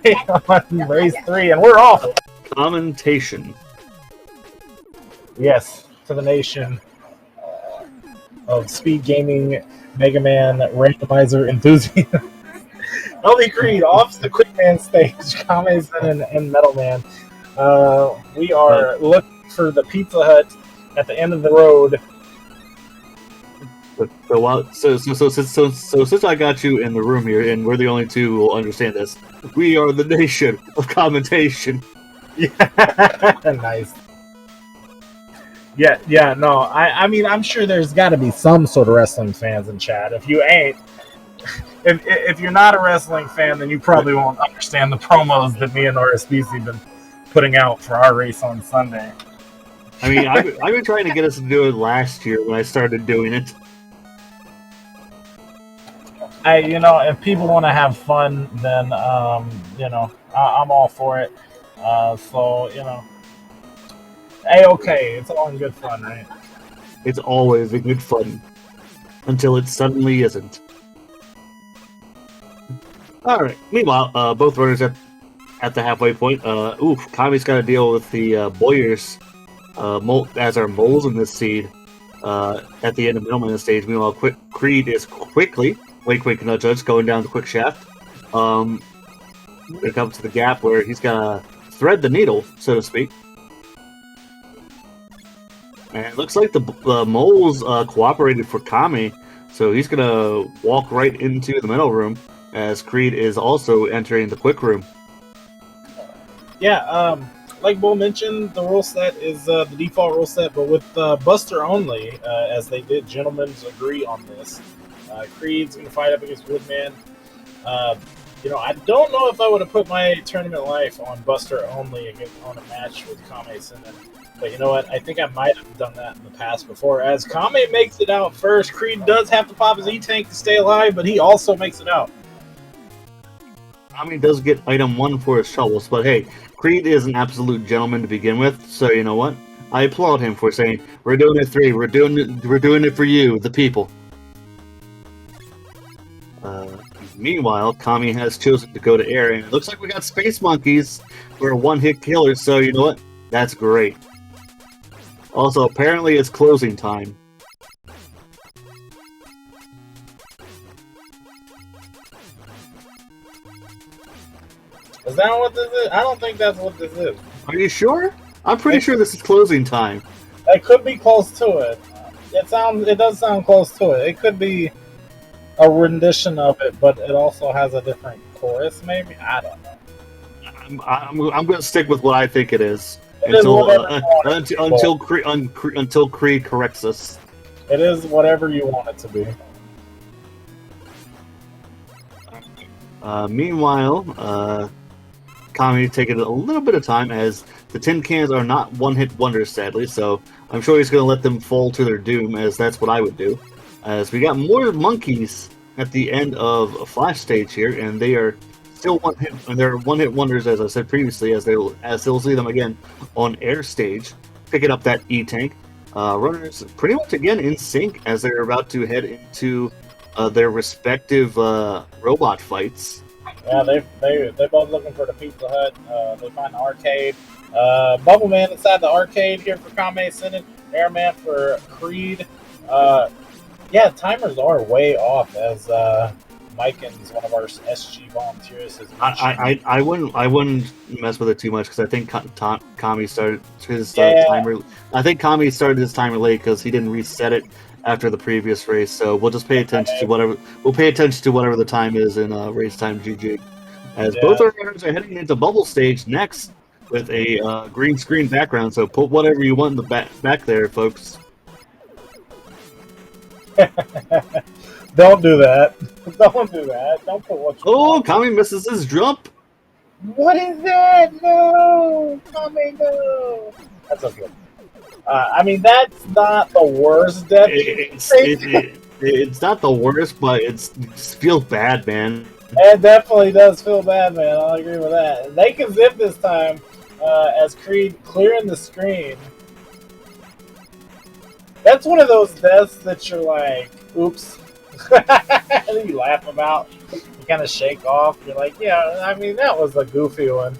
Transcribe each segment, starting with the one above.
on race 3, and we're off. Commentation. Yes, to the nation of Speed Gaming, Mega Man, Randomizer enthusiasts. LVCreed off the Quickman stage, Kammesennin and Metal Man. We are looking for the Pizza Hut at the end of the road. So since I got you in the room here, and we're the only two who will understand this, we are the nation of commentation. Yeah, nice. Yeah, no, I mean, I'm sure there's got to be some sort of wrestling fans in chat. If you ain't, if you're not a wrestling fan, then you probably won't understand the promos that me and RSBC have been putting out for our race on Sunday. I mean, I've been trying to get us to do it last year when I started doing it. If people want to have fun, then I'm all for it. Okay, it's all in good fun, right? It's always a good fun until it suddenly isn't. All right. Meanwhile, both runners at the halfway point. Kami's got to deal with the Boyers as our moles in this seed at the end of Middleman stage. Meanwhile, Creed is quickly, wink, nudge, going down the quick shaft. It comes to the gap where he's gonna thread the needle, so to speak. And it looks like the moles cooperated for Kami, so he's gonna walk right into the middle room as Creed is also entering the quick room. Yeah, like Bull mentioned, the rule set is the default rule set, but with Buster only, as they did gentlemen's agree on this. Creed's going to fight up against Woodman. I don't know if I would have put my tournament life on Buster only on a match with Kammesennin. But you know what? I think I might have done that in the past before. As Kame makes it out first, Creed does have to pop his E-Tank to stay alive, but he also makes it out. Kami does get item 1 for his shovels, but hey, Creed is an absolute gentleman to begin with, so you know what? I applaud him for saying, we're doing it 3, we're doing it for you, the people. Meanwhile, Kami has chosen to go to air, and it looks like we got Space Monkeys for a one-hit killer, so you know what? That's great. Also, apparently it's closing time. Is that what this is? I don't think that's what this is. Are you sure? I'm pretty sure this is closing time. It could be close to it. It does sound close to it. It could be a rendition of it, but it also has a different chorus, maybe? I don't know. I'm going to stick with what I think it is. Until Creed corrects us. It is whatever you want it to be. Meanwhile, Kami taking a little bit of time as the tin cans are not one-hit wonders, sadly, so I'm sure he's going to let them fall to their doom, as that's what I would do. As we got more monkeys at the end of a flash stage here, and they are still one-hit wonders, as I said previously, as they'll see them again on air stage, picking up that E-Tank. Runners pretty much again in sync as they're about to head into their respective robot fights. Yeah, they're both looking for the Pizza Hut. They find the arcade. Bubble Man inside the arcade here for Kammesennin. Airman for Creed. Yeah, timers are way off, as Mikens, one of our SG volunteers, has mentioned. I wouldn't mess with it too much because I think Kami started his timer. I think Kami started his timer late because he didn't reset it after the previous race. So we'll just pay attention to whatever the time is in race time GG. As both our runners are heading into bubble stage next with a green screen background. So put whatever you want in the back there, folks. Don't do that. Don't do that. Don't put what you want. Kami misses his jump. What is that? No! Kami, no! That's okay. I mean, that's not the worst death. It's not the worst, but it feels bad, man. It definitely does feel bad, man. I'll agree with that. They can zip this time as Creed clearing the screen. That's one of those deaths that you're like, oops. And then you laugh about. you kind of shake off. You're like, yeah, I mean, that was a goofy one.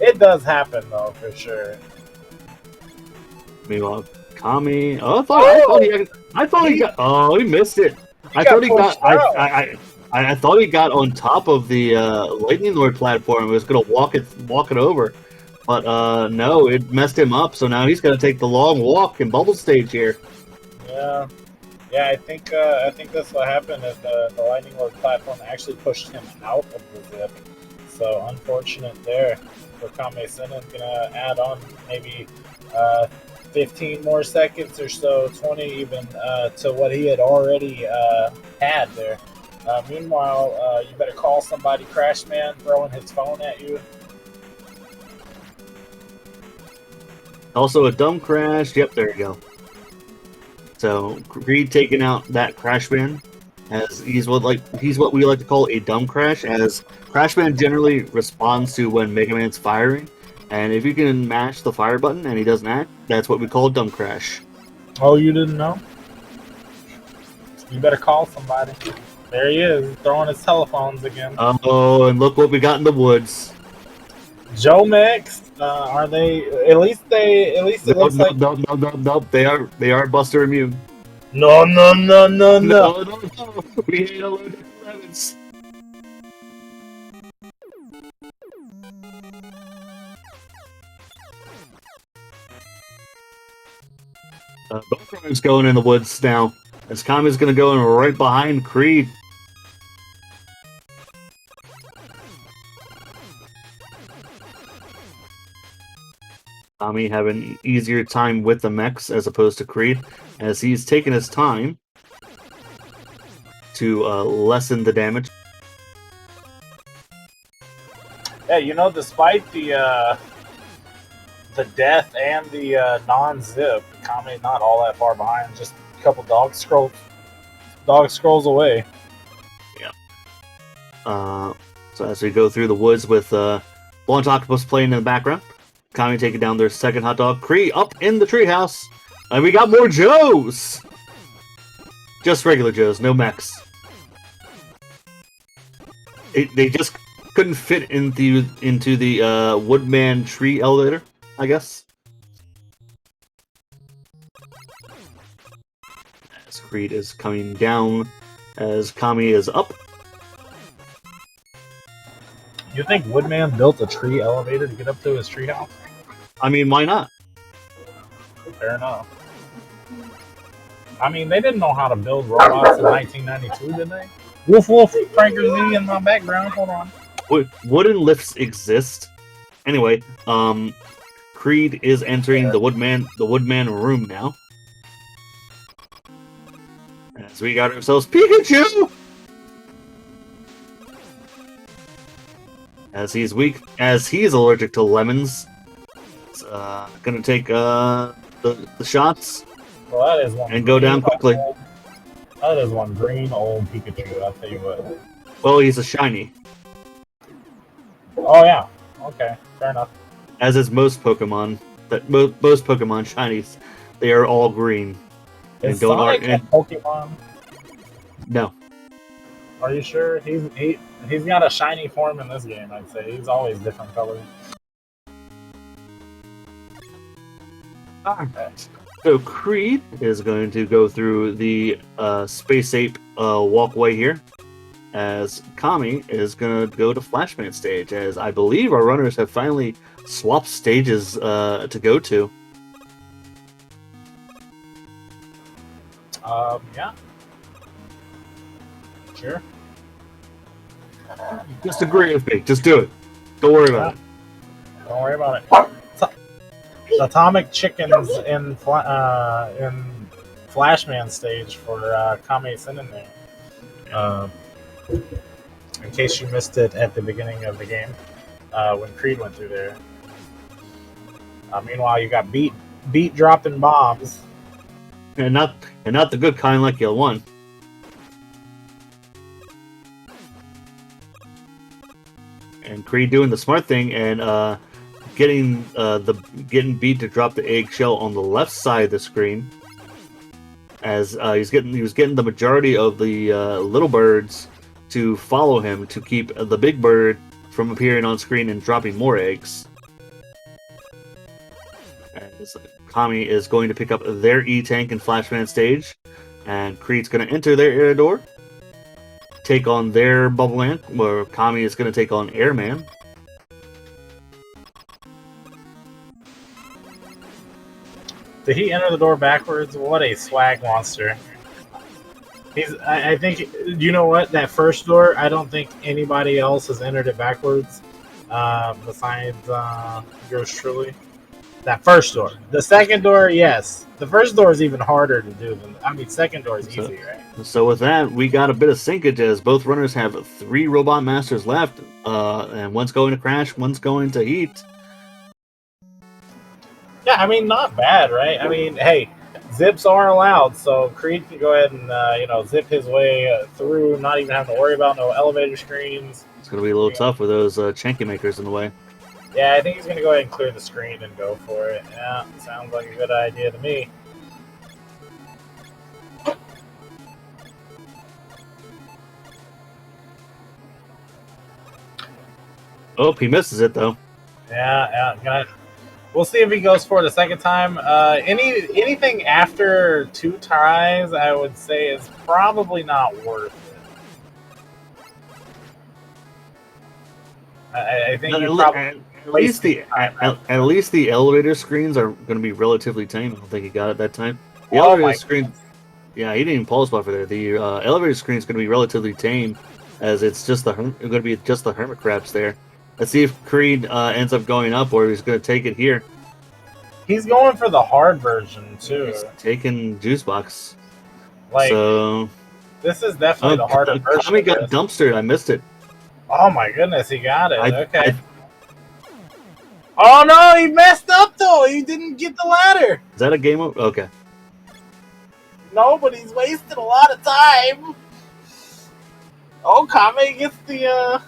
It does happen, though, for sure. Meanwhile, Kami. Oh, I thought he got. Oh, he missed it. He got pushed out. I thought he got on top of the lightning lord platform and was gonna walk it over, but no, it messed him up. So now he's gonna take the long walk in bubble stage here. Yeah, yeah. I think that's what happened. Is the lightning lord platform actually pushed him out of the zip. So unfortunate there for Kammesennin. Gonna add on maybe 15 more seconds or so, 20 even, to what he had already had there. Meanwhile, you better call somebody. Crashman throwing his phone at you. Also a dumb crash. Yep, there you go. So Creed taking out that Crashman, as he's what we like to call a dumb crash, as Crashman generally responds to when Mega Man's firing, and if you can mash the fire button and he doesn't act, that's what we call dumb crash. Oh, you didn't know? You better call somebody. There he is, throwing his telephones again. Oh, and look what we got in the woods. Joe Mix, are they? At least it looks like. No. They are Buster immune. No. No. We hate alone lemons. Both runners going in the woods now. As Kami's going to go in right behind Creed. Kami having an easier time with the mechs as opposed to Creed, as he's taking his time to lessen the damage. Yeah, despite the death and the non-zip, Kami not all that far behind, just a couple dog scrolls away. Yeah. So as we go through the woods with Blunt Octopus playing in the background, Kami taking down their second hot dog. Kree up in the treehouse. And we got more Joes! Just regular Joes, no mechs. They just couldn't fit into the Woodman tree elevator, I guess. As Creed is coming down, as Kami is up. You think Woodman built a tree elevator to get up to his treehouse? I mean, why not? Fair enough. I mean, they didn't know how to build robots in 1992, did they? Woof, Franker Z in my background. Hold on. Wooden lifts exist. Anyway, Creed is entering the Woodman room now. As we got ourselves Pikachu! As he's weak, as he's allergic to lemons. It's gonna take the shots. Well, that is one. And go down quickly. That is one green old Pikachu, I'll tell you what. Well, he's a shiny. Oh, yeah. Okay, fair enough. As is most Pokemon. Most Pokemon shinies. They are all green. Is Sonic a Pokemon? No. Are you sure? He's got a shiny form in this game, I'd say. He's always different colors. Alright. So Creed is going to go through the Space Ape walkway here, as Kami is going to go to Flashman stage, as I believe our runners have finally swapped stages to go to. Yeah. Sure. Just agree with me. Just do it. Don't worry about it. Don't worry about it. Atomic Chickens in Flashman stage for Kammesennin there. In case you missed it at the beginning of the game, when Creed went through there. Meanwhile, you got Beat dropping bombs, and not the good kind like you want. And Creed doing the smart thing and getting Beat to drop the eggshell on the left side of the screen, as he was getting the majority of the little birds to follow him to keep the big bird from appearing on screen and dropping more eggs. As Kami is going to pick up their E-Tank and Flashman stage, and Creed's going to enter their air door, take on their Bubble Man, where Kami is going to take on Airman. Did he enter the door backwards? What a swag monster. I think, you know what? That first door, I don't think anybody else has entered it backwards besides yours truly. That first door. The second door, yes. The first door is even harder to do than, I mean, second door is easy, right? So with that, we got a bit of sinkage as both runners have 3 Robot Masters left, and one's going to Crash, one's going to Heat. Yeah, I mean, not bad, right? I mean, hey, zips are allowed, so Creed can go ahead and, zip his way through, not even having to worry about no elevator screens. It's going to be a little tough with those Chanky Makers in the way. Yeah, I think he's going to go ahead and clear the screen and go for it. Yeah, sounds like a good idea to me. Oh, he misses it, though. Yeah. We'll see if he goes for it a second time. Anything after 2 tries, I would say, is probably not worth it. I think you probably... At least the elevator screens are going to be relatively tame. I don't think he got it that time. The elevator screen, yeah, he didn't even pause buffer there. The elevator screen is going to be relatively tame, as it's just going to be just the hermit crabs there. Let's see if Creed ends up going up, or he's going to take it here. He's going for the hard version too. He's taking Juice Box. So this is definitely the harder version. Kami got dumpstered. I missed it. Oh my goodness, he got it. Okay. Oh no, he messed up though. He didn't get the ladder. Is that a game over? Okay. No, but he's wasted a lot of time. Oh, Kami gets the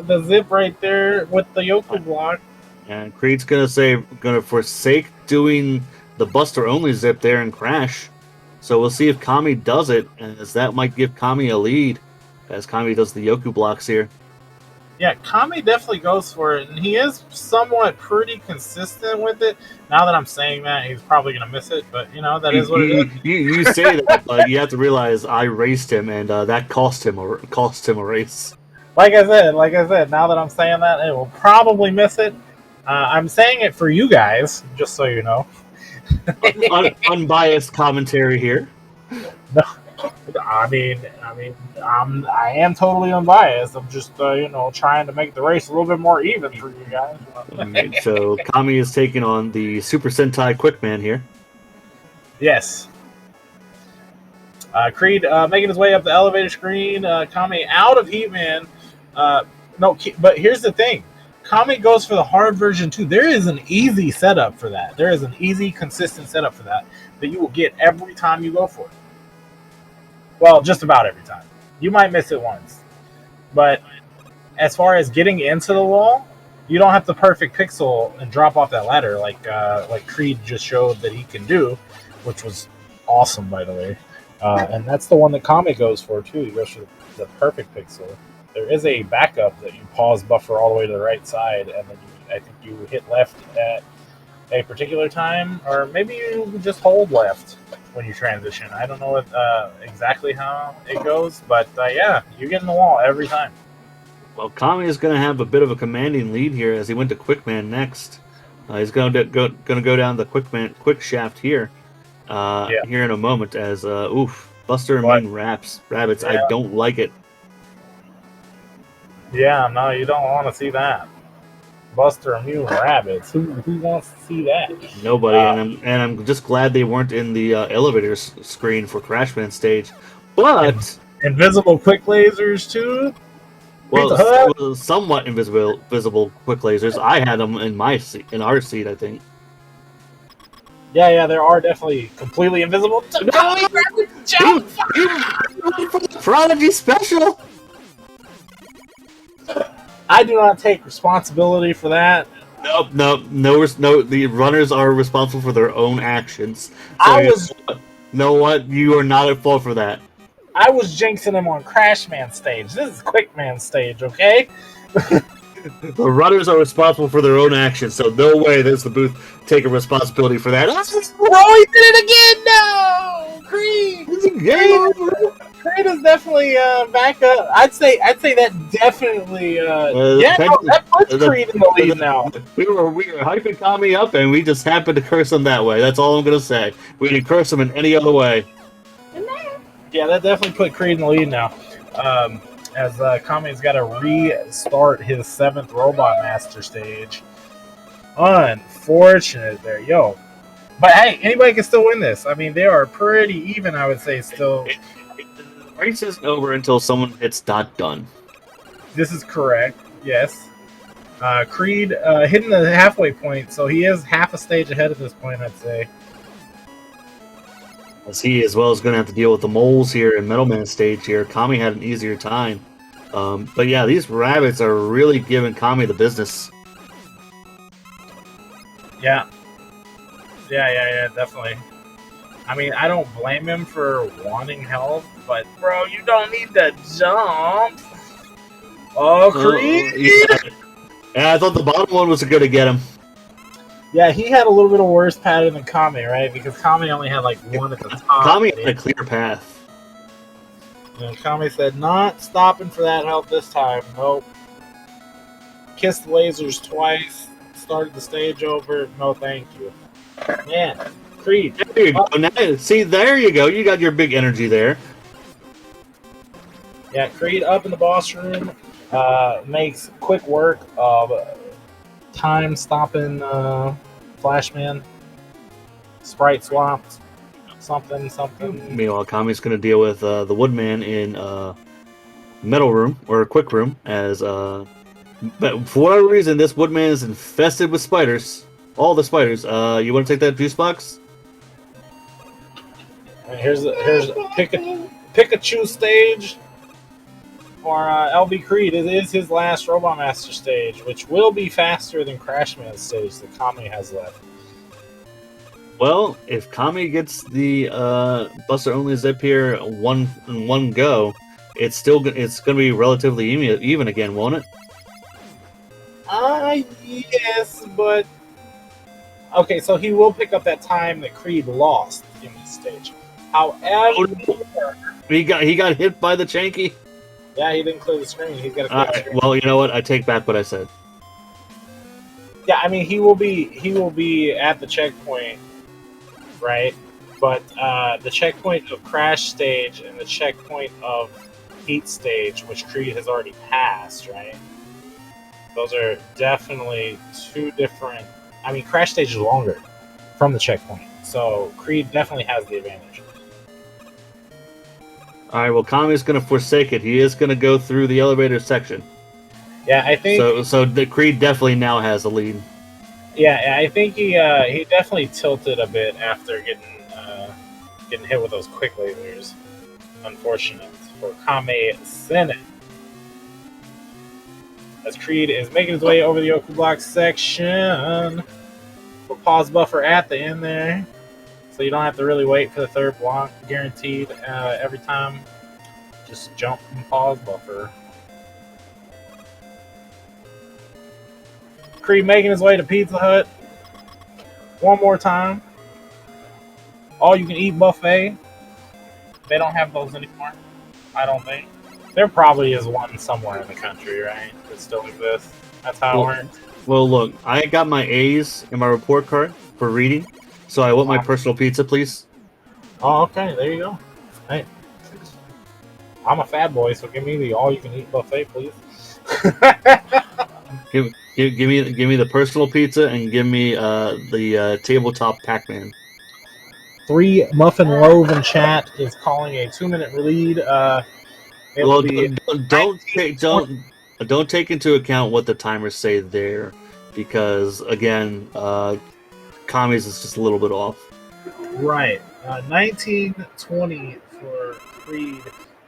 the zip right there with the Yoku block. And Creed's gonna forsake doing the Buster only zip there and Crash. So we'll see if Kami does it, as that might give Kami a lead, as Kami does the Yoku blocks here. Yeah, Kami definitely goes for it, and he is somewhat pretty consistent with it. Now that I'm saying that, he's probably going to miss it, but, that is what it is. You say that, but you have to realize I raced him, and that cost him a race. Like I said, now that I'm saying that, it will probably miss it. I'm saying it for you guys, just so you know. Unbiased commentary here. No. I am totally unbiased. I'm just, trying to make the race a little bit more even for you guys. Right, so Kami is taking on the Super Sentai Quickman here. Yes. Creed making his way up the elevator screen. Kami out of Heatman. No, but here's the thing. Kami goes for the hard version too. There is an easy setup for that. There is an easy, consistent setup for that you will get every time you go for it. Well, just about every time. You might miss it once. But as far as getting into the wall, you don't have the perfect pixel and drop off that ladder like Creed just showed that he can do, which was awesome, by the way. And that's the one that Kami goes for, too. He goes for the perfect pixel. There is a backup that you pause buffer all the way to the right side, and then I think you hit left at a particular time, or maybe you just hold left when you transition. I don't know exactly how it goes, but yeah, you get in the wall every time. Well, Kami is going to have a bit of a commanding lead here as he went to Quickman next. He's going to go down the quick shaft here here in a moment as Buster and Rabbits. Yeah. I don't like it. Yeah, no, you don't want to see that. Buster Immune Rabbits. Who wants to see that? Nobody, and I'm just glad they weren't in the elevator screen for Crashman stage. But invisible quick lasers too. Well, somewhat visible quick lasers. I had them in our seat, I think. Yeah, there are definitely completely invisible. No, jump! Prodigy special. I do not take responsibility for that. No. The runners are responsible for their own actions. So know what? You are not at fault for that. I was jinxing him on Crash Man stage. This is Quick Man stage, okay? The runners are responsible for their own actions, so no way does the booth take a responsibility for that. Bro, he did it again! No! Creed! Creed is definitely back up. I'd say that definitely that puts Creed in the lead now. We were hyping Kami up and we just happened to curse him that way. That's all I'm gonna say. We didn't curse him in any other way. Yeah, that definitely put Creed in the lead now. As Kami's got to restart his 7th Robot Master stage. Unfortunate there, yo. But hey, anybody can still win this. I mean, they are pretty even, I would say, still. The race isn't over until someone hits .done. This is correct, yes. Creed hitting the halfway point, so he is half a stage ahead at this point, I'd say. As he as well is going to have to deal with the moles here in Metal Man stage here. Kami had an easier time. But yeah, these rabbits are really giving Kami the business. Yeah, definitely. I mean, I don't blame him for wanting help, but bro, you don't need to jump. Oh, Creed! Yeah, I thought the bottom one was going to get him. Yeah, he had a little bit of worse pattern than Kami, right? Because Kami only had like one at the top. Kami had a clear path. And Kami said, not stopping for that help this time. Nope. Kissed the lasers twice. Started the stage over. No, thank you. Man, Creed. There you go. Now, see, there you go. You got your big energy there. Yeah, Creed up in the boss room. Makes quick work of time stopping Flashman. Sprite swapped. Something. Meanwhile, Kami's going to deal with the Woodman in Metal Room, or Quick Room, as but for whatever reason, this Woodman is infested with spiders. All the spiders. You want to take that juice box? And here's Pikachu stage for LVCreed. It is his last Robot Master stage, which will be faster than Crashman's stage that Kami has left. Well, if Kami gets the Buster Only Zip here in one go, it's going to be relatively even again, won't it? Yes, but okay, so he will pick up that time that Creed lost in this stage. However, he got hit by the Chanky. Yeah, he didn't clear the screen. He's got to clear the screen. Well, you know what? I take back what I said. Yeah, I mean he will be at the checkpoint, right? But the checkpoint of Crash stage and the checkpoint of Heat stage, which Creed has already passed, right? Those are definitely two different. I mean, Crash stage is longer from the checkpoint, so Creed definitely has the advantage. All right. Well, Kami's going to forsake it. He is going to go through the elevator section. Yeah, I think so. The Creed definitely now has the lead. Yeah, I think he definitely tilted a bit after getting hit with those quick lasers. Unfortunate for Kammesennin. As Creed is making his way over the Yoku block section. We'll pause buffer at the end there. So you don't have to really wait for the third block. Guaranteed every time. Just jump and pause buffer. Creed making his way to Pizza Hut. One more time. All you can eat buffet. They don't have those anymore. I don't think. There probably is one somewhere in the country, right? That still exists. That's how it works. Well, look, I got my A's in my report card for reading, so I want my personal pizza, please. Oh, okay. There you go. Hey, I'm a fat boy, so give me the all-you-can-eat buffet, please. Give me the personal pizza and give me the tabletop Pac-Man. 3 Muffin Loaf in chat is calling a 2-minute lead. Well, don't take into account what the timers say there, because again, Kami's is just a little bit off. Right, 1920 for Creed.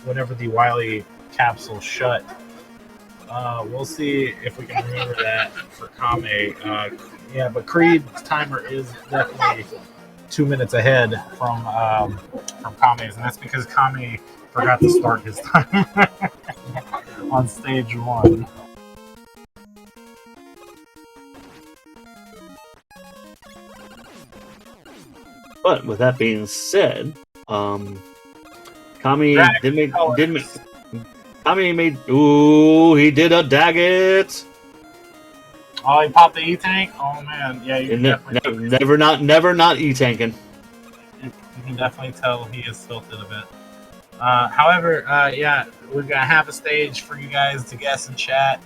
Whenever the Wily capsule shut. We'll see if we can remember that for Kami. Yeah, but Creed's timer is definitely 2 minutes ahead from Kami's, and that's because Kami Forgot to start his time on stage 1. But with that being said, Kami Kami made. Ooh, he did a Daggett. Oh, he popped the E-Tank? Oh, man. Yeah, you can never not E-tanking. You can definitely tell he is tilted a bit. However, yeah, we've got half a stage for you guys to guess and chat.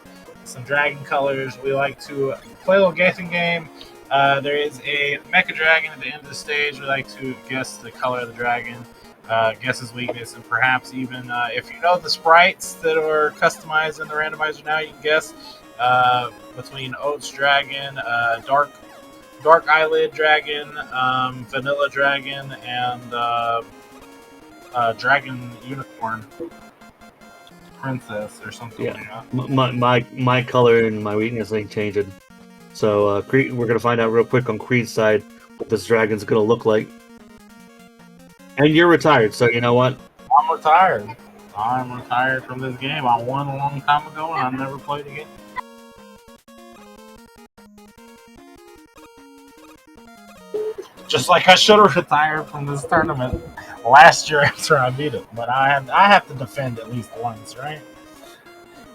Some dragon colors. We like to play a little guessing game. There is a Mecha Dragon at the end of the stage. We like to guess the color of the dragon, guess his weakness, and perhaps even if you know the sprites that are customized in the randomizer now, you can guess between Oats Dragon, Dark Eyelid Dragon, Vanilla Dragon, and Dragon Unicorn Princess or something like that. My color and my weakness ain't changing. So Creed, we're gonna find out real quick on Creed's side what this dragon's gonna look like. And you're retired, so you know what? I'm retired. I'm retired from this game. I won a long time ago and I never played again. Just like I should have retired from this tournament last year after I beat it. But I have to defend at least once, right?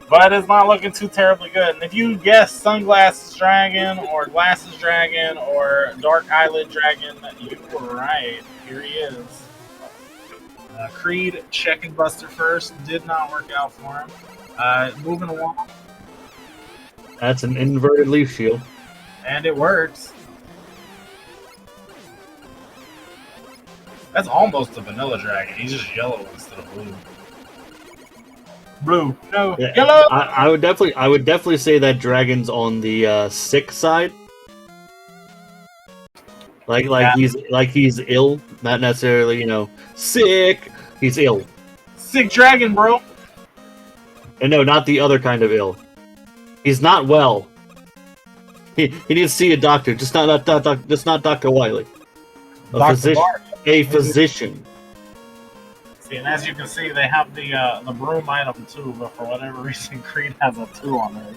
But it's not looking too terribly good. And if you guess Sunglasses Dragon or Glasses Dragon or Dark Eyelid Dragon, you were right. Here he is. Creed checking Buster first. Did not work out for him. Moving along. That's an inverted leaf shield. And it works. That's almost a Vanilla Dragon. He's just yellow instead of blue. Blue. No. Yeah, yellow! I would definitely say that dragon's on the sick side. He's ill, not necessarily, sick. He's ill. Sick dragon, bro. And no, not the other kind of ill. He's not well. He needs to see a doctor, just not Dr. Wiley. A physician. See, and as you can see, they have the broom item too, but for whatever reason, Creed has a 2 on it.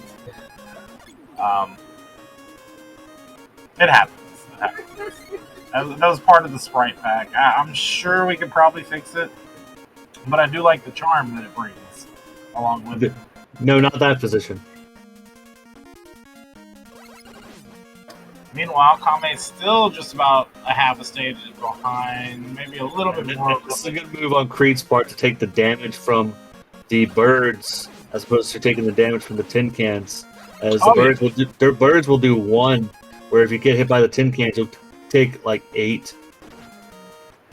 It happens. That was part of the sprite pack. I'm sure we could probably fix it, but I do like the charm that it brings along with it. No, not that physician. Meanwhile, Kame's still just about a half a stage behind, maybe a little bit more. This is a good move on Creed's part to take the damage from the birds as opposed to taking the damage from the tin cans. As their birds will do 1, where if you get hit by the tin cans, you'll take like 8.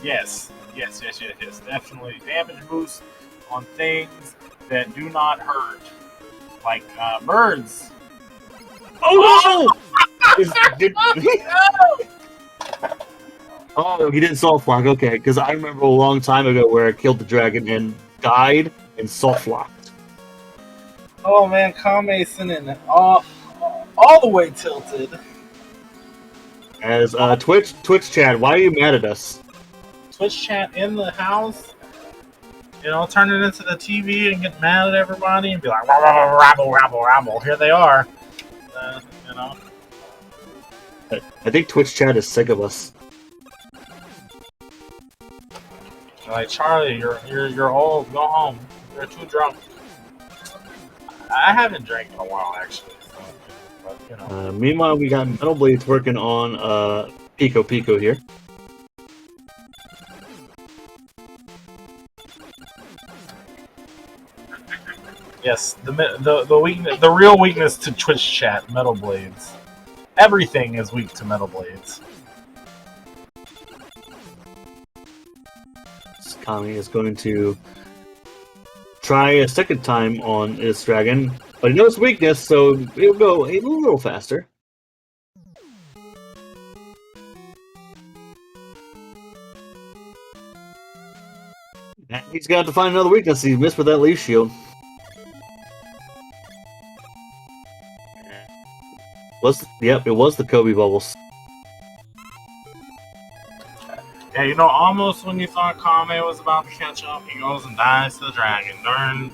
Yes. Definitely damage boost on things that do not hurt, like birds. Oh no! Oh, he didn't soft lock. Okay, because I remember a long time ago where I killed the dragon and died and soft locked. Oh man, Kammesennin all the way tilted. As Twitch chat, why are you mad at us? Twitch chat in the house, turn it into the TV and get mad at everybody and be like, rabble. Here they are. I think Twitch chat is sick of us. Like, Charlie, you're old. Go home. You're too drunk. I haven't drank in a while, actually. So, but, meanwhile, we got Metal Blades working on Pico here. Yes, the weakness, the real weakness to Twitch chat, Metal Blades. Everything is weak to Metal Blades. Kami is going to try a second time on this dragon, but he knows weakness, so it'll go a little faster. And he's got to find another weakness. He missed with that leaf shield. It was the Kobe bubbles. Yeah, you know, almost when you thought Kame was about to catch up, he goes and dies to the dragon. Darn,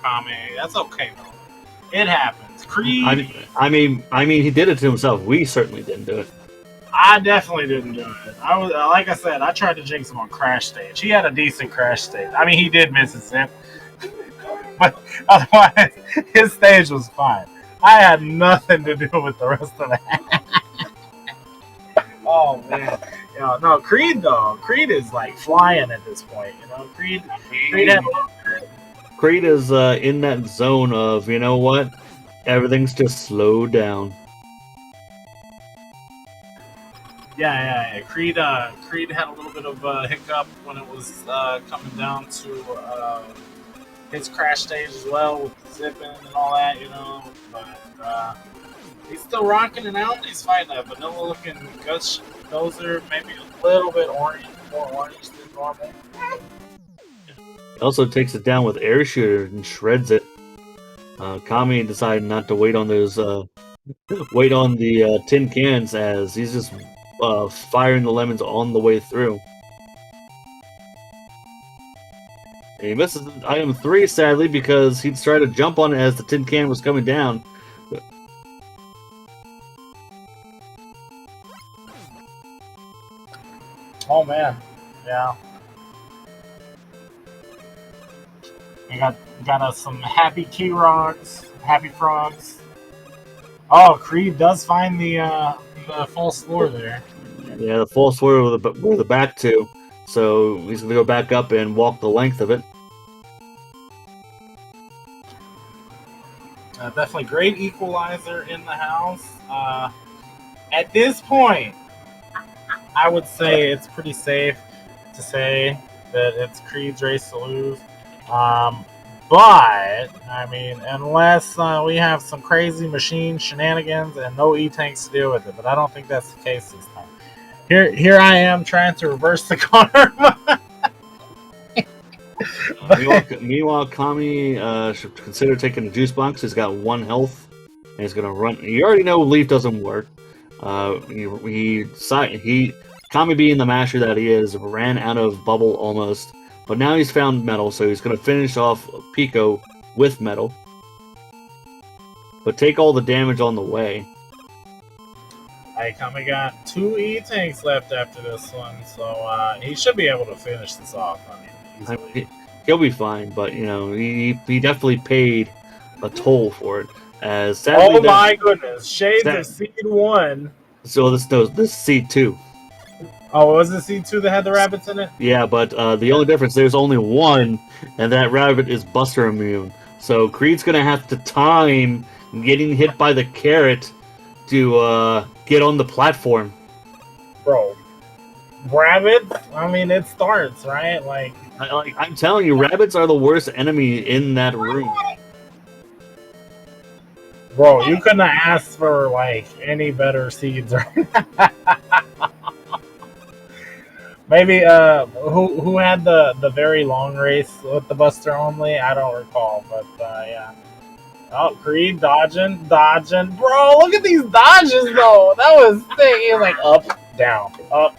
Kame. That's okay though. It happens. Creed, I mean, he did it to himself. We certainly didn't do it. I definitely didn't do it. I was like I said, I tried to jinx him on Crash Stage. He had a decent Crash Stage. I mean, he did miss his zip, but otherwise, his stage was fine. I had nothing to do with the rest of that. Oh man, no, Creed though. Creed is like flying at this point. You know, Creed had. Creed is in that zone of, you know what? Everything's just slowed down. Yeah. Creed had a little bit of a hiccup when it was coming down to his crash stage as well with the zipping and all that, you know. But he's still rocking it out. He's fighting a vanilla looking guts dozer, maybe a little bit orange, more orange than normal. He also takes it down with air shooter and shreds it. Kami decided not to wait on those wait on the tin cans as he's just firing the lemons on the way through. And he misses item 3, sadly, because he'd tried to jump on it as the tin can was coming down. Oh man, yeah. We got us some happy key rocks, happy frogs. Oh, Creed does find the false floor there. Yeah, the false floor with the back to. So he's going to go back up and walk the length of it. Definitely great equalizer in the house. At this point, I would say it's pretty safe to say that it's Creed's race to lose. But, I mean, unless we have some crazy machine shenanigans and no E-tanks to deal with it. But I don't think that's the case this time. Here I am trying to reverse the karma. Meanwhile, Kami should consider taking the juice box. He's got 1 health, and he's gonna run. You already know Leaf doesn't work. Kami, being the master that he is, ran out of bubble almost, but now he's found metal, so he's gonna finish off Pico with metal, but take all the damage on the way. I Kami got 2 E-tanks left after this one, so he should be able to finish this off. I mean, he'll be fine, but you know he definitely paid a toll for it. As sadly, oh my goodness, Shades of Seed 1. So this is Seed 2. Oh, was it Seed 2 that had the rabbits in it? Yeah, but the only difference, there's only 1, and that rabbit is Buster immune. So Creed's gonna have to time getting hit by the carrot to get on the platform. Bro, rabbits? I mean, it starts, right? I'm telling you, rabbits are the worst enemy in that room. Bro, you couldn't have asked for any better seeds. Maybe who had the very long race with the Buster only? I don't recall, but yeah. Oh, Creed dodging. Bro, look at these dodges though. That was sick. He was like up, down, up.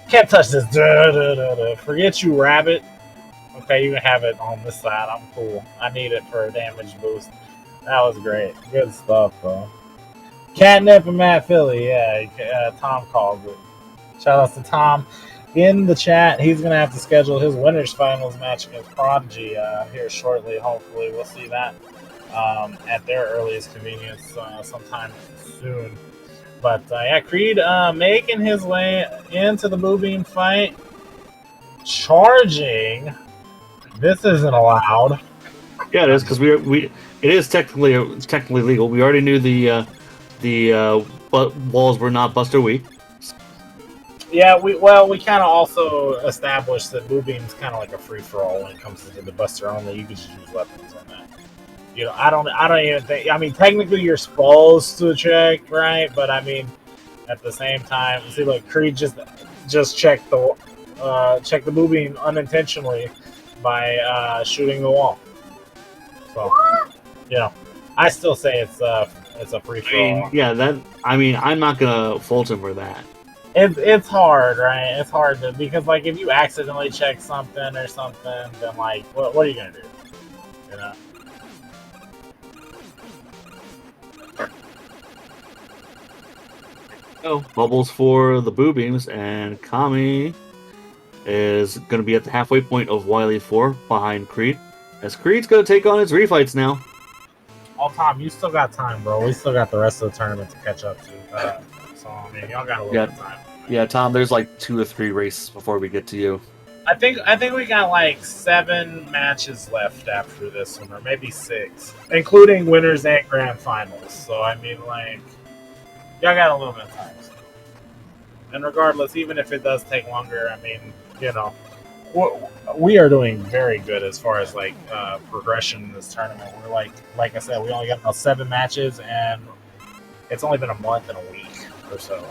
Can't touch this. Forget you, rabbit. Okay, you can have it on this side. I'm cool. I need it for a damage boost. That was great. Good stuff, bro. Catnip and Matt Philly. Yeah, Tom calls it. Shout out to Tom in the chat. He's going to have to schedule his winners finals match against Prodigy here shortly. Hopefully, we'll see that at their earliest convenience sometime soon. But yeah, Creed making his way into the Blue Beam fight. Charging. This isn't allowed. Yeah, it is, because it is technically legal. We already knew the walls were not Buster weak. Yeah, we kind of also established that Blue Beam's kind of like a free for all when it comes to the Buster only. You can just use weapons on that. You know, I don't even think. I mean, technically you're supposed to check, right? But I mean, at the same time, see, look, Creed just checked the Blue Beam unintentionally by shooting the wall. So, you know, I still say it's a free for all. Yeah, I'm not gonna fault him for that. it's hard, right? It's hard to because like if you accidentally check something or something, then like what are you gonna do? You know? Oh, bubbles for the boo beams, and Kami is going to be at the halfway point of Wily 4 behind Creed. As Creed's going to take on his refights now. Oh, Tom, you still got time, bro. We still got the rest of the tournament to catch up to. So I mean, y'all got a little bit of time. Yeah, Tom, there's like 2 or 3 races before we get to you. I think we got like 7 matches left after this one, or maybe 6, including winners and grand finals. So I mean, like, y'all got a little bit of time. And regardless, even if it does take longer, I mean, you know, we are doing very good as far as like progression in this tournament. We're like I said, we only got about 7 matches, and it's only been a month and a week or so.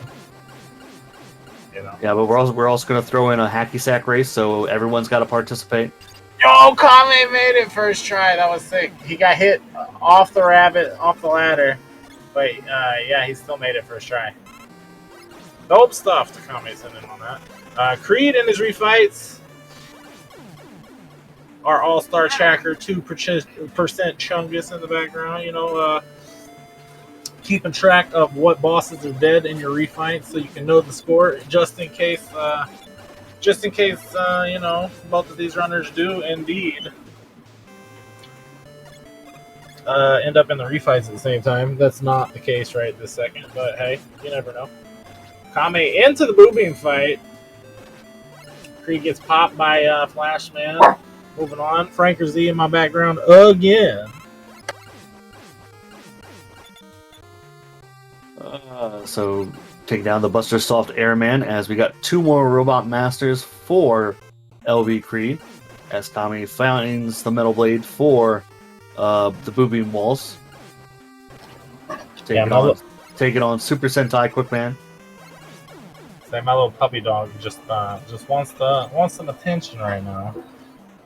You know. Yeah, but we're also going to throw in a hacky sack race, so everyone's got to participate. Yo, Kame made it first try. That was sick. He got hit off the ladder, but yeah, he still made it first try. Dope stuff to Kammesennin on that. Creed and his refights. Our all-star tracker, 2% Chungus in the background. You know, keeping track of what bosses are dead in your refight, so you can know the score, just in case. You know, both of these runners do indeed end up in the refights at the same time. That's not the case right this second, but hey, you never know. Kame into the Boobeam fight. Creed gets popped by Flashman. Moving on. Franker Z in my background again. So take down the Buster Soft Airman as we got 2 more Robot Masters for LVCreed as Kami finds the Metal Blade for the Boobeam Walls. Take it on Super Sentai Quickman. Say my little puppy dog just wants some attention right now.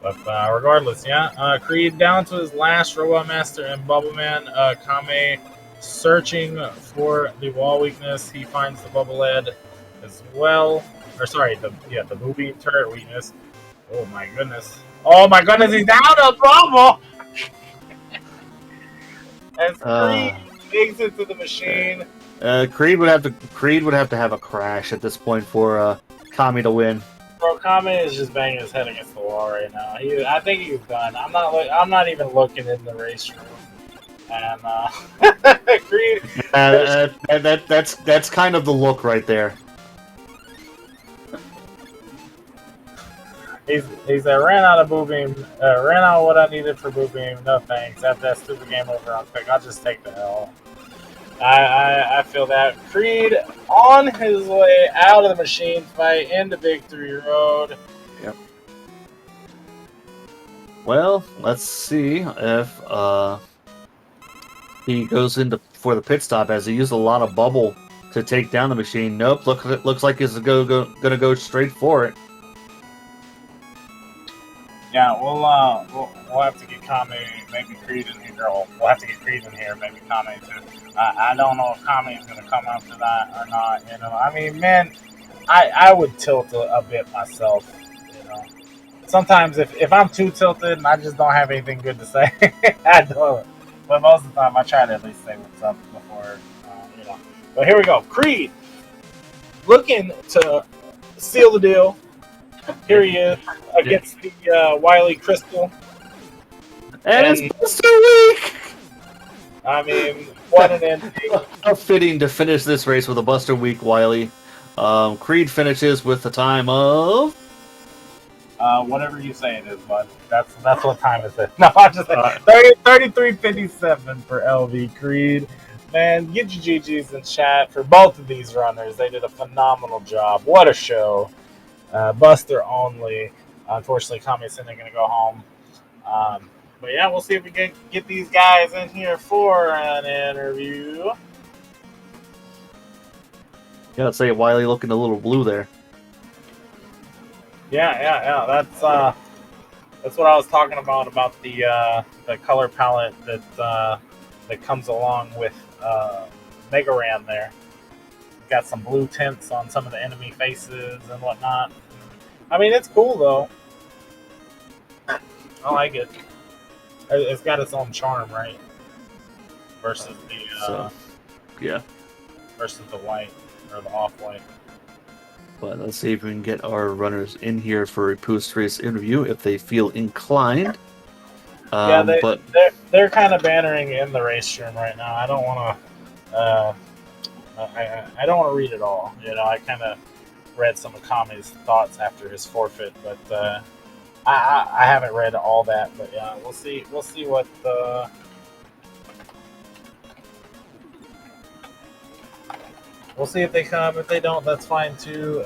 But regardless, yeah. Creed down to his last Robot Master and Bubble Man. Kame searching for the wall weakness. He finds the Bubble Lead as well. Or sorry, the Boobeam turret weakness. Oh my goodness. Oh my goodness, he's down a bubble! As Creed digs into the machine. Creed would have to have a crash at this point for Kami to win. Bro, Kame is just banging his head against the wall right now. I think he's done. I'm not even looking in the race room. And Creed. That's kind of the look right there. He's ran out of Boobeam. Ran out of what I needed for Boobeam. No thanks. After that stupid game over on pick, I'll just take the L. I feel that. Creed on his way out of the machine fight into Victory Road. Yep. Well, let's see if he goes into for the pit stop as he used a lot of bubble to take down the machine. Nope, looks like he's gonna go straight for it. Yeah, we'll have to get Kame, maybe Creed in here. We'll have to get Creed in here, maybe Kame too. I don't know if Kame is going to come after that or not. You know, I mean, man, I would tilt a bit myself. You know, sometimes if I'm too tilted and I just don't have anything good to say, I do it. But most of the time, I try to at least say what's up before, you know. But here we go, Creed, looking to seal the deal. Here he is against the Wily Crystal. And it's Buster Week! I mean, what an ending. How fitting to finish this race with a Buster Week, Wily. Creed finishes with the time of... whatever you say it is, bud. That's what time is it. No, I'm just saying. 33:57 for LVCreed. Man, get your GGs in chat for both of these runners. They did a phenomenal job. What a show. Buster only. Unfortunately, Kammesennin going to go home. But yeah, we'll see if we can get these guys in here for an interview. Yeah, I'd say Wily looking a little blue there. Yeah. That's what I was talking about the color palette that comes along with Mega Ran there. got some blue tints on some of the enemy faces and whatnot. I mean, it's cool though. I like it. It's got its own charm, right? Versus yeah. versus the white or the off-white. But let's see if we can get our runners in here for a post-race interview if they feel inclined. Yeah, but they're kind of bantering in the race room right now. I don't want to. I don't want to read it all. You know, I kind of read some of Kame's thoughts after his forfeit, but I haven't read all that. But yeah, we'll see. We'll see what. We'll see if they come. If they don't, that's fine too.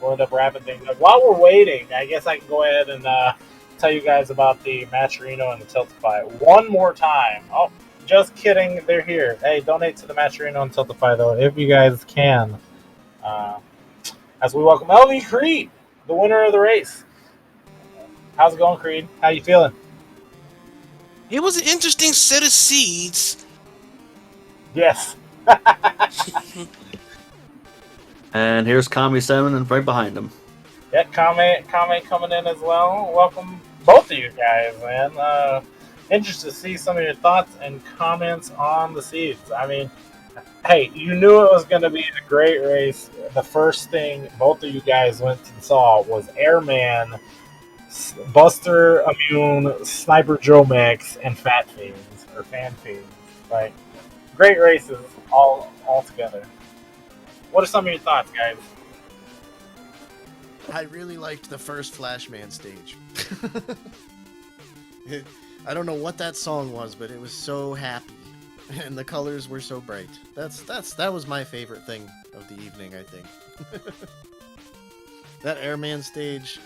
We'll end up wrapping things up. While we're waiting, I guess I can go ahead and tell you guys about the Matcherino and the Tiltify one more time. Oh, just kidding. They're here. Hey, donate to the Matcherino and Tiltify, though, if you guys can. As we welcome LVCreed, the winner of the race. How's it going, Creed? How you feeling? It was an interesting set of seeds. Yes. And here's Kammesennin and right behind him. Yeah, Kame coming in as well. Welcome, both of you guys, man. Interested to see some of your thoughts and comments on the seeds. I mean, hey, you knew it was going to be a great race. The first thing both of you guys went and saw was Airman, Buster Immune, Sniper Joe Max, and Fat Fiends, or Fan Fiends. Like, great races all together. What are some of your thoughts, guys? I really liked the first Flashman stage. I don't know what that song was, but it was so happy, and the colors were so bright. That was my favorite thing of the evening, I think. That Airman stage,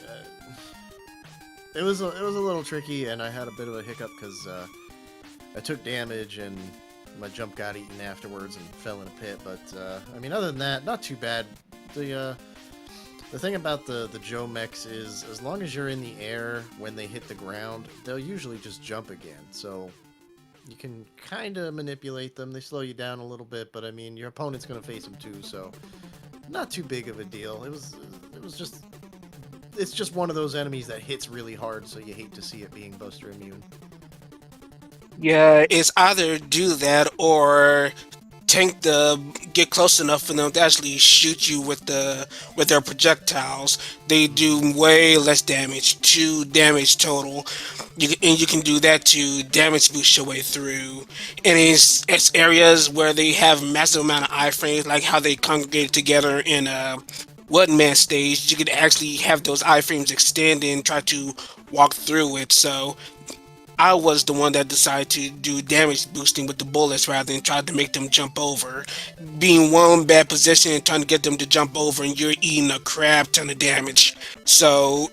it was a little tricky, and I had a bit of a hiccup because I took damage and my jump got eaten afterwards and fell in a pit. But I mean, other than that, not too bad. The thing about the Joe Mechs is, as long as you're in the air when they hit the ground, they'll usually just jump again. So you can kind of manipulate them. They slow you down a little bit, but I mean, your opponent's going to face them too, so not too big of a deal. It's just one of those enemies that hits really hard, so you hate to see it being Buster Immune. Yeah, it's either do that or get close enough for them to actually shoot you with their projectiles. They do way less damage, 2 damage total. You can do that to damage boost your way through. And it's areas where they have massive amount of iframes, like how they congregate together in Woodman stage. You could actually have those iframes extend and try to walk through it. So I was the one that decided to do damage boosting with the bullets rather than try to make them jump over. Being one bad position and trying to get them to jump over, and you're eating a crap ton of damage. So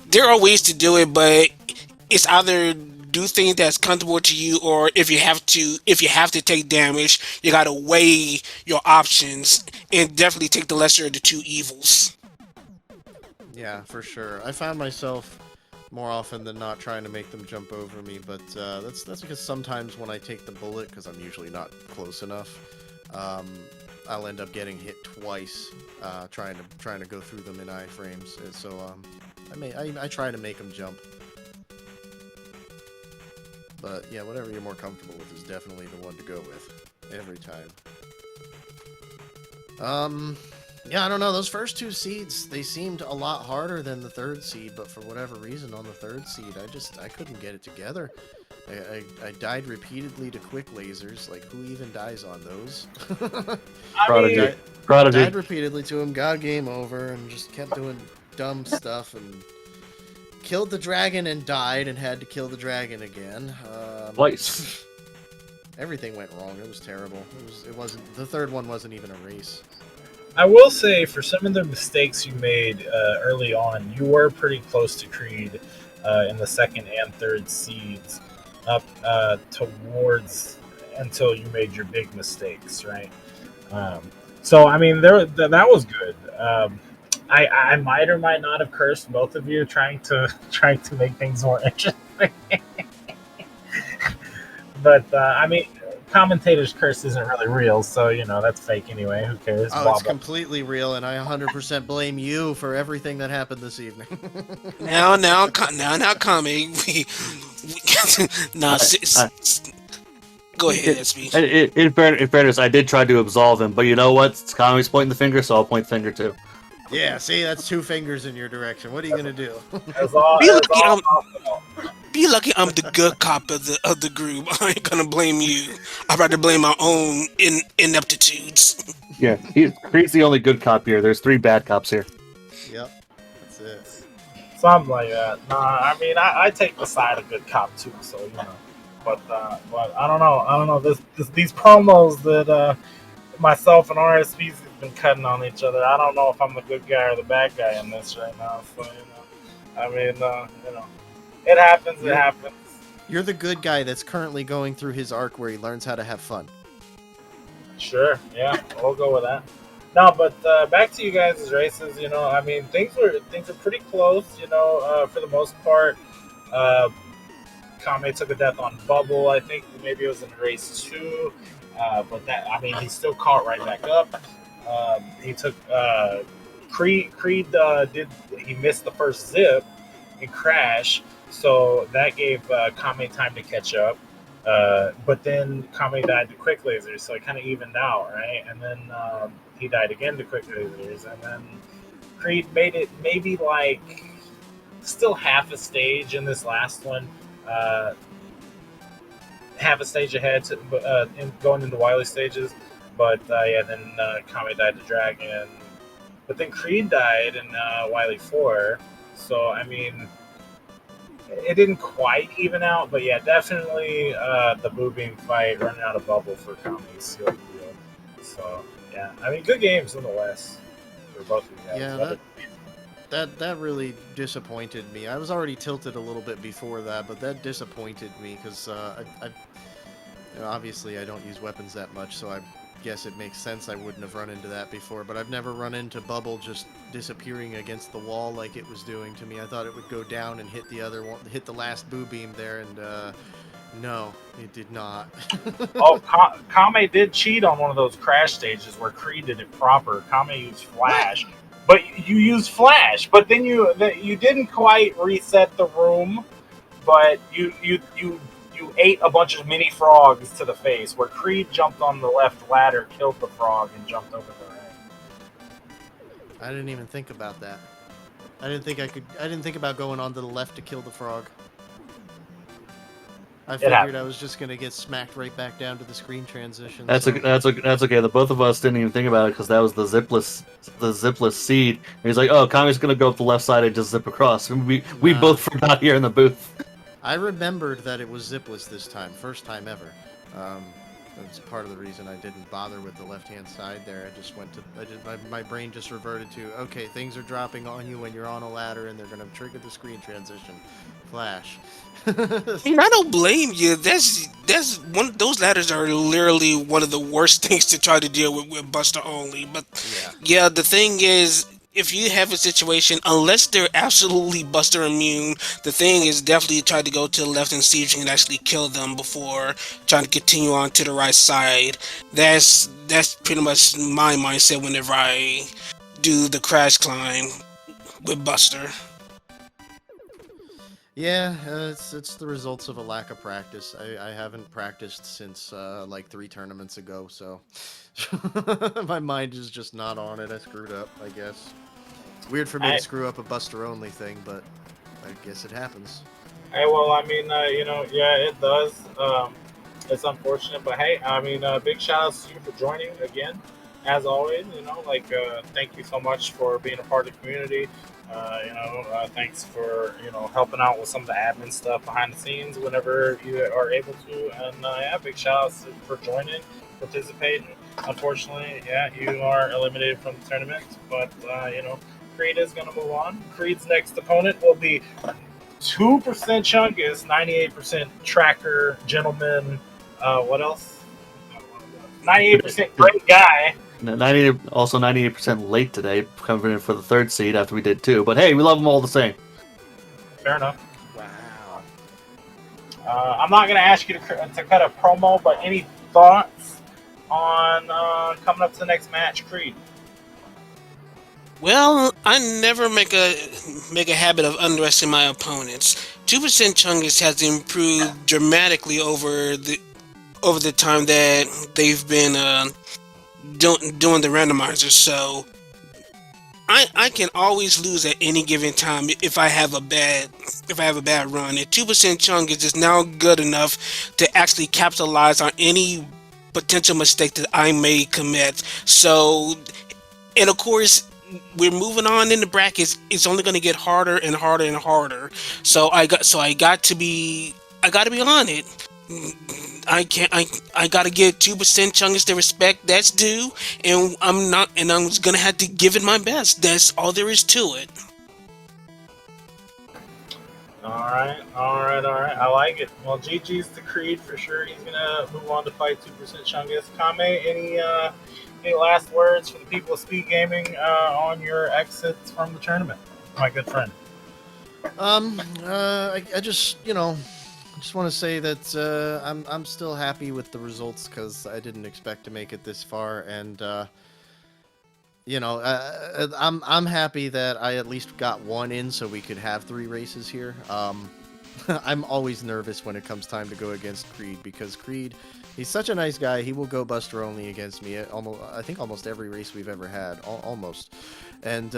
there are ways to do it, but it's either do things that's comfortable to you, or if you have to take damage, you gotta weigh your options and definitely take the lesser of the two evils. Yeah, for sure. I found myself more often than not trying to make them jump over me, but that's because sometimes when I take the bullet, because I'm usually not close enough, I'll end up getting hit twice trying to go through them in iframes. So I try to make them jump. But yeah, whatever you're more comfortable with is definitely the one to go with every time. Yeah, I don't know. Those first 2 seeds, they seemed a lot harder than the 3rd seed, but for whatever reason on the 3rd seed, I couldn't get it together. I died repeatedly to quick lasers. Like, who even dies on those? Prodigy. Died repeatedly to him, got game over, and just kept doing dumb stuff, and killed the dragon and died, and had to kill the dragon again. Twice. Everything went wrong. It was terrible. It wasn't. The 3rd one wasn't even a race. I will say, for some of the mistakes you made early on, you were pretty close to Creed in the 2nd and 3rd seeds up towards until you made your big mistakes, right? So, I mean, that was good. I might or might not have cursed both of you trying to make things more interesting. But, I mean, commentator's curse isn't really real, so that's fake anyway. Who cares? Oh, Blah, it's blah. completely real, and I 100% blame you for everything that happened this evening. Kami, nah, I, go ahead, SB. in fairness, I did try to absolve him, but you know what? Kami's pointing the finger, so I'll point the finger too. Yeah, see, that's 2 fingers in your direction. What are you gonna do? It's all, Be it's lucky all I'm possible. be lucky I'm the good cop of the group. I ain't gonna blame you. I'd rather blame my own ineptitudes. Yeah, Creed's the only good cop here. There's 3 bad cops here. Yep, that's it. Something like that. Nah, I mean, I take the side of good cop too, so But I don't know. I don't know. These promos that myself and RSP's have been cutting on each other. I don't know if I'm the good guy or the bad guy in this right now. So I mean, it happens. It happens. You're the good guy that's currently going through his arc where he learns how to have fun. Sure. Yeah, we'll go with that. No, but back to you guys' races. I mean, things are pretty close. For the most part. Kame took a death on Bubble. I think maybe it was in race 2. But he still caught right back up. He took Creed he missed the first zip and crash, so that gave Kame time to catch up. But then Kame died to quick lasers, so it kind of evened out, right? And then he died again to quick lasers, and then Creed made it maybe like still half a stage in this last one. Half a stage ahead going into Wily stages, but then Kame died to Dragon, but then Creed died in Wily 4. So I mean, it didn't quite even out, but yeah, definitely the Boo Beam fight running out of Bubble for Kame sealed the deal. So yeah, I mean, good games nonetheless for both of you guys. Yeah, that really disappointed me. I was already tilted a little bit before that, but that disappointed me because obviously I don't use weapons that much, so I guess it makes sense I wouldn't have run into that before. But I've never run into Bubble just disappearing against the wall like it was doing to me. I thought it would go down and hit the other one, hit the last Boo Beam there, and no, it did not. Oh, Kame did cheat on one of those crash stages where Creed did it proper. Kame used Flash. What? But you used Flash, but then you didn't quite reset the room, but you ate a bunch of mini frogs to the face, where Creed jumped on the left ladder, killed the frog, and jumped over the right. I didn't even think about that. I didn't think about going onto the left to kill the frog. I figured I was just gonna get smacked right back down to the screen transition. That's okay. The both of us didn't even think about it because that was the zipless seed. And he's like, "Oh, Kami's gonna go up the left side and just zip across." And we both forgot here in the booth. I remembered that it was zipless this time, first time ever. That's part of the reason I didn't bother with the left-hand side there. I just went to, my brain just reverted to, okay, things are dropping on you when you're on a ladder, and they're gonna trigger the screen transition. Flash. I don't blame you. That's one. Those ladders are literally one of the worst things to try to deal with Buster only. But yeah, the thing is, if you have a situation, unless they're absolutely Buster immune, the thing is definitely try to go to the left and see if you can actually kill them before trying to continue on to the right side. That's pretty much my mindset whenever I do the crash climb with Buster. Yeah, it's the results of a lack of practice. I haven't practiced since like 3 tournaments ago, so my mind is just not on it. I screwed up, I guess. Weird for me to screw up a Buster only thing, but I guess it happens. Hey, well, I mean, yeah, it does. It's unfortunate, but hey, I mean, big shout outs to you for joining again, as always. Thank you so much for being a part of the community. Thanks for helping out with some of the admin stuff behind the scenes whenever you are able to. And yeah, big shout outs for joining, participating. Unfortunately, yeah, you are eliminated from the tournament, but Creed is going to move on. Creed's next opponent will be 2% Chungus, 98% Tracker, Gentleman. What else? 98% Great Guy. 98% late today, coming in for the 3rd seed after we did 2. But hey, we love them all the same. Fair enough. Wow. I'm not going to ask you to cut a promo, but thoughts on coming up to the next match, Creed? Well, I never make a habit of underestimating my opponents. 2% Chungus has improved dramatically over the time that they've been doing the randomizer. So I can always lose at any given time if I have a bad run. And 2% Chungus is now good enough to actually capitalize on any potential mistake that I may commit. So, and of course, we're moving on in the brackets. It's only going to get harder and harder and harder. I got to be on it. I can't. I gotta give 2% Chungus the respect that's due, and I'm gonna have to give it my best. That's all there is to it. All right, all right, all right. I like it. Well, GG's to Creed for sure. He's gonna move on to fight 2% Chungus. Kame, any last words for the people of Speed Gaming on your exits from the tournament, my good friend? I just just want to say that I'm still happy with the results because I didn't expect to make it this far, and I'm happy that I at least got one in so we could have 3 races here. I'm always nervous when it comes time to go against Creed because Creed, he's such a nice guy. He will go Buster only against me at I think almost every race we've ever had, almost, and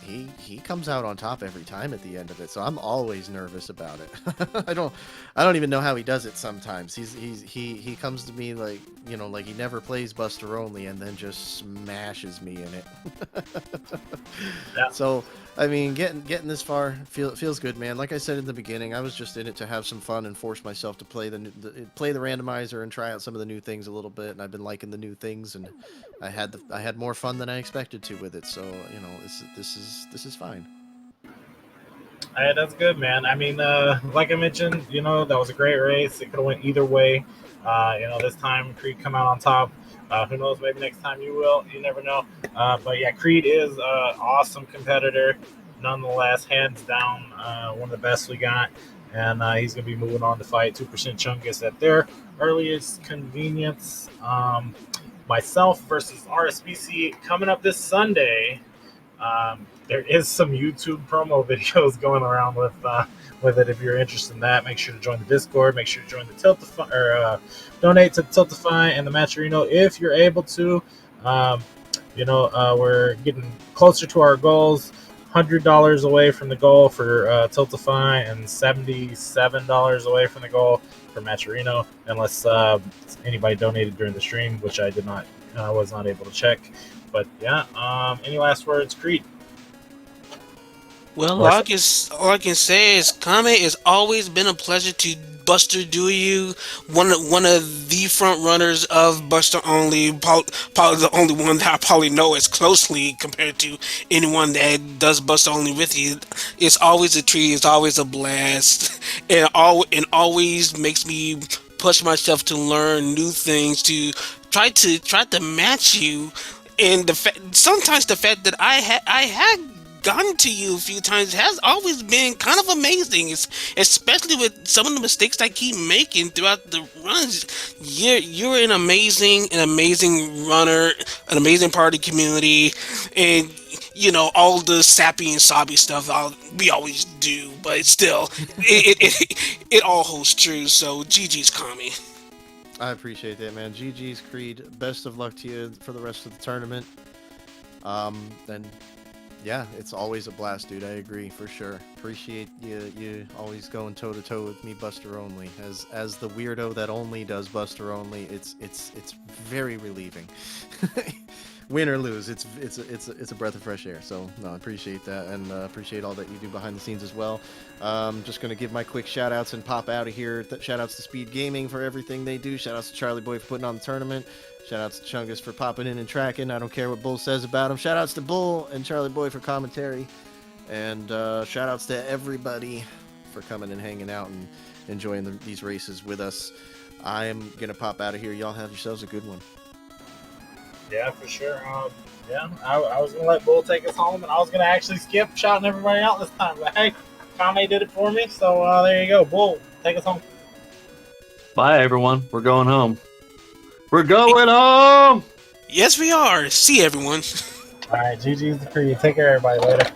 he comes out on top every time at the end of it, so I'm always nervous about it. I don't even know how he does it sometimes. He comes to me like like he never plays Buster only and then just smashes me in it. Yeah. So I mean, getting this far feels good, man. Like I said in the beginning, I was just in it to have some fun and force myself to play the randomizer and try out some of the new things a little bit. And I've been liking the new things, and I had more fun than I expected to with it. So this is fine. Hey, that's good, man. I mean, like I mentioned, that was a great race. It could have went either way. This time Creed come out on top. Who knows? Maybe next time you will. You never know. But yeah, Creed is an awesome competitor. Nonetheless, hands down, one of the best we got. And he's going to be moving on to fight 2% Chungus at their earliest convenience. Myself versus RSBC coming up this Sunday. There is some YouTube promo videos going around with it. If you're interested in that, make sure to join the Discord. Make sure to join the Tiltify or donate to Tiltify and the Matcherino if you're able to. We're getting closer to our goals. $100 away from the goal for Tiltify and $77 away from the goal for Matcherino, unless anybody donated during the stream, which I was not able to check. But yeah, any last words, Creed? Well, all I can say is, Kame, it's always been a pleasure to Buster do you. One of the front runners of Buster Only, probably the only one that I probably know as closely compared to anyone that does Buster Only with you. It's always a treat. It's always a blast, and always makes me push myself to learn new things to try to match you. And sometimes the fact that I had gotten to you a few times has always been kind of amazing, especially with some of the mistakes I keep making throughout the runs. You're an amazing runner, an amazing part of the community, and all the sappy and sobby stuff we always do, but still, it all holds true. So GG's, Kami. I appreciate that, man. GG's, Creed. Best of luck to you for the rest of the tournament. And yeah, it's always a blast, dude. I agree for sure. Appreciate you always going toe to toe with me, Buster Only. As the weirdo that only does Buster Only, it's very relieving. Win or lose, it's a breath of fresh air. So no, I appreciate that, and appreciate all that you do behind the scenes as well. Just gonna give my quick shout outs and pop out of here. Shout outs to Speed Gaming for everything they do. Shout outs to Charlie Boy for putting on the tournament. Shout outs to Chungus for popping in and tracking. I don't care what Bull says about him. Shout outs to Bull and Charlie Boy for commentary. And shout outs to everybody for coming and hanging out and enjoying these races with us. I am going to pop out of here. Y'all have yourselves a good one. Yeah, for sure. I was going to let Bull take us home, and I was going to actually skip shouting everybody out this time. But hey, Kame did it for me. So there you go. Bull, take us home. Bye, everyone. We're going home. We're going home! Yes, we are. See everyone. All right, GG's the Creed. Take care, everybody. Later.